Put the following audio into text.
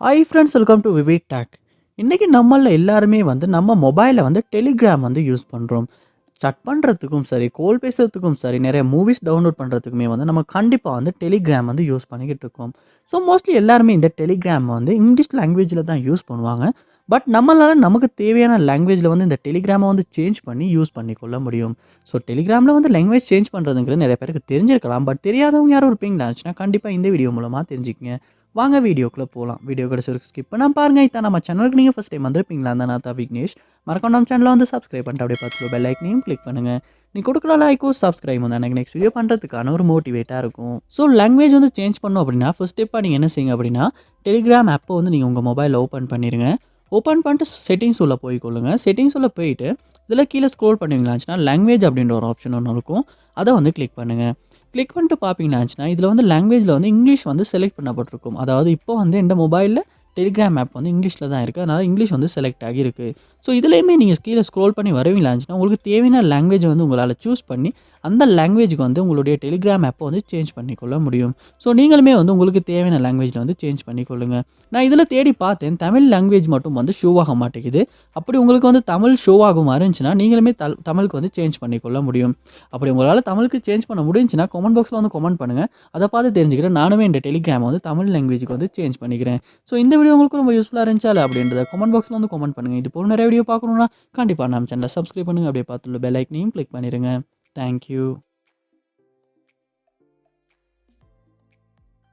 Hi friends, welcome to VividTech. இன்றைக்கி நம்மள எல்லாருமே நம்ம மொபைலில் டெலிகிராம் யூஸ் பண்ணுறோம். chat பண்ணுறதுக்கும் சரி, கால் பேசுறதுக்கும் சரி, நிறைய மூவிஸ் டவுன்லோட் பண்ணுறதுக்குமே நம்ம கண்டிப்பாக டெலிகிராம் யூஸ் பண்ணிக்கிட்டு இருக்கோம். ஸோ மோஸ்ட்லி எல்லாருமே இந்த டெலிகிராம் இங்கிலீஷ் லாங்குவேஜில் தான் யூஸ் பண்ணுவாங்க. பட் நம்மளால் நமக்கு தேவையான லாங்குவேஜில் இந்த டெலிகிராமை சேஞ்ச் பண்ணி யூஸ் பண்ணிக்கொள்ள முடியும். ஸோ டெலிகிராமில் லாங்குவேஜ் சேஞ்ச் பண்ணுறதுங்கிறது நிறைய பேருக்கு தெரிஞ்சிருக்கலாம். பட் தெரியாதவங்க யாரும் இருப்பீங்களா இருந்துச்சுன்னா கண்டிப்பாக இந்த வீடியோ மூலமாக தெரிஞ்சுக்கங்க. வாங்க வீடியோக்குள்ளே போகலாம். வீடியோ கடைசி வரைக்கும் ஸ்கிப் பண்ணால் பாருங்கள். இதான் நம்ம சேனலுக்கு நீங்கள் ஃபஸ்ட் டைம் வந்திருப்பீங்களா இருந்தால் நான் தான் விக்னேஷ். மறக்காம நம்ம சேனலை சப்ஸ்கிரைப் பண்ணிட்டு அப்படியே பார்த்து பெல் ஐக்கனையும் கிளிக் பண்ணுங்கள். நீ கொடுக்குற லைக்கும் சப்ஸ்கிரைப் எனக்கு நெக்ஸ்ட் வீடியோ பண்ணுறதுக்கான ஒரு மோட்டிவேட்டாக இருக்கும். ஸோ லாங்குவேஜ் சேஞ்ச் பண்ணோம் அப்படின்னா ஃபஸ்ட் ஸ்டெப்பாக நீங்கள் என்ன செய்யுங்க அப்படின்னா டெலிகிராம் ஆப்பை நீங்கள் உங்கள் மொபைலில் ஓப்பன் பண்ணிடுங்க. ஓப்பன் பண்ணிட்டு செட்டிங்ஸ் உள்ள போய்க்கொள்ளுங்க. செட்டிங்ஸ் உள்ள போயிட்டு இதில் கீழே ஸ்க்ரோல் பண்ணுவீங்களாச்சுன்னா லாங்குவேஜ் அப்படின்ற ஒரு ஆப்ஷன் ஒன்று இருக்கும். அதை கிளிக் பண்ணுங்கள். கிளிக் பண்ணிட்டு பார்ப்பீங்களாச்சுன்னா இதில் லாங்குவேஜில் இங்கிலீஷ் செலக்ட் பண்ணப்பட்டிருக்கும். அதாவது இப்போ இந்த மொபைலில் டெலிகிராம் ஆப் இங்கிலீஷில் தான் இருக்குது. அதனால் இங்கிலீஷ் செலக்ட் ஆகியிருக்கு. ஸோ இதுலேயுமே நீங்கள் கீழே ஸ்க்ரோல் பண்ணி வருவீங்களாச்சுன்னா உங்களுக்கு தேவையான லாங்குவேஜ் உங்களால் சூஸ் பண்ணி அந்த லாங்குவேஜுக்கு உங்களுடைய டெலிகிராம் ஆப்பை சேஞ்ச் பண்ணிக்கொள்ள முடியும். ஸோ நீங்களுமே உங்களுக்கு தேவையான லாங்குவேஜில் சேஞ்ச் பண்ணிக்கொள்ளுங்க. நான் இதில் தேடி பார்த்தேன், தமிழ் லாங்குவேஜ் மட்டும் ஷோ ஆக மாட்டேங்குது. அப்படி உங்களுக்கு தமிழ் ஷோ ஆகும் மாதிரி இருந்துச்சுன்னா நீங்களுமே தமிழுக்கு சேஞ்ச் பண்ணிக்கொள்ள முடியும். அப்படி உங்களால் தமிழுக்கு சேஞ்ச் பண்ண முடிஞ்சுன்னா கமெண்ட் பாக்ஸில் கமெண்ட் பண்ணுங்கள். அதை பார்த்து தெரிஞ்சுக்கிறேன். நானுமே இந்த டெலிகிராமை தமிழ் லாங்குவேஜுக்கு சேஞ்ச் பண்ணிக்கிறேன். ஸோ இந்த வீடியோ உங்களுக்கு ரொம்ப யூஸ்ஃபுல்லாக இருந்துச்சா அப்படின்றத கமெண்ட் பாக்ஸில் கமெண்ட் பண்ணுங்கள். இது போல் நிறைய வீடியோ பார்க்கணுன்னா கண்டிப்பாக நம்ம சேனலை சப்ஸ்கிரைப் பண்ணுங்கள். அப்படியே பார்த்துள்ள பெல் ஐக்கனையும் கிளிக் பண்ணிடுங்க. தேங்க்யூ.